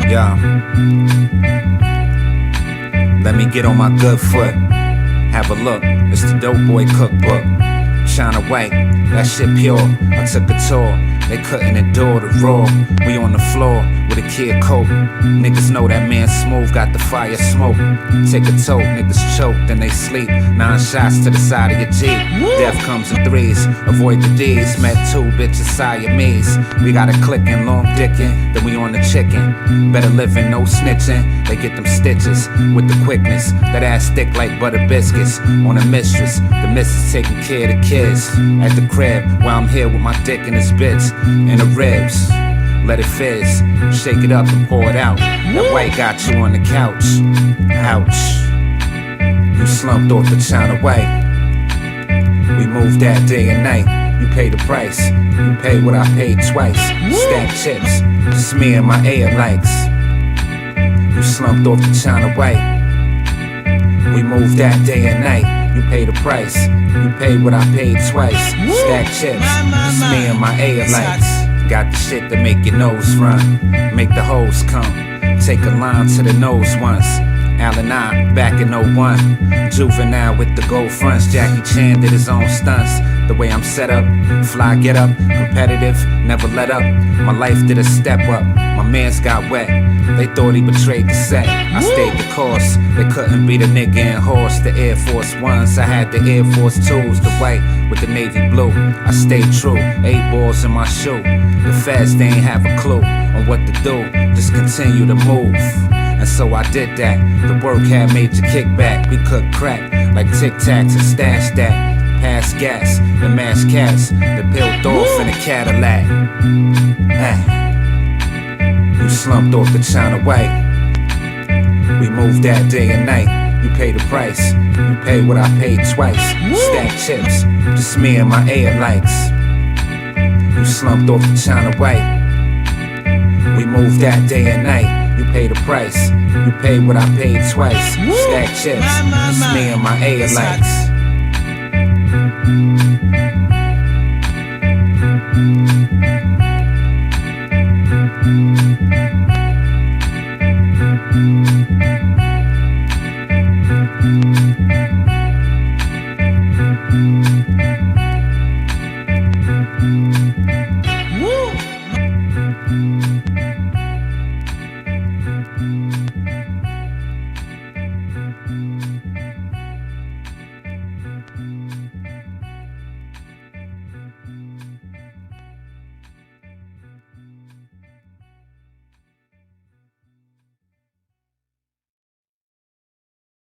Yeah. Let me get on my good foot. Have a look, it's the Dope Boy Cookbook. Shine away, that shit pure. I took a tour, they couldn't endure the roar. We on the floor with a kid coat. Niggas know that man smooth, got the fire smoke. Take a tote, niggas choke, then they sleep. 9 shots to the side of your Jeep. Death comes in threes, avoid the D's. Met 2 bitches Siamese. We got a clickin', long dickin', then we on the chicken. Better living, no snitching. They get them stitches with the quickness. That ass thick like butter biscuits. On a mistress, the missus taking care of the kids. At the crib, while I'm here with my dick in his bits. In the ribs, let it fizz. Shake it up and pour it out. That white got you on the couch. Ouch. You slumped off the China way. We moved that day and night. You pay the price. You pay what I paid twice. Stack chips, just me and my air lights. You slumped off the China way. We moved that day and night. You pay the price. You pay what I paid twice. Stack chips, just me and my air lights. Got the shit that make your nose run, make the hoes come. Take a line to the nose once. Al and I, back in 01. Juvenile with the gold fronts. Jackie Chan did his own stunts. The way I'm set up, fly get up, competitive, never let up. My life did a step up, my mans got wet. They thought he betrayed the set. I stayed the course, they couldn't beat a nigga in horse. The Air Force Ones, I had the Air Force Twos. The white with the navy blue, I stayed true. 8 balls in my shoe. The feds, they ain't have a clue on what to do, just continue to move. And so I did that. The work had major kickback. We cooked crack like Tic Tacs and stashed that. Pass gas and mash cats that peeled off in a Cadillac. You slumped off the China way. We moved that day and night. You pay the price. You pay what I paid twice. Stack chips, just me and my air lights. You slumped off the China way. We moved that day and night. You pay the price. You pay what I paid twice. Stack chips, just me and my air lights.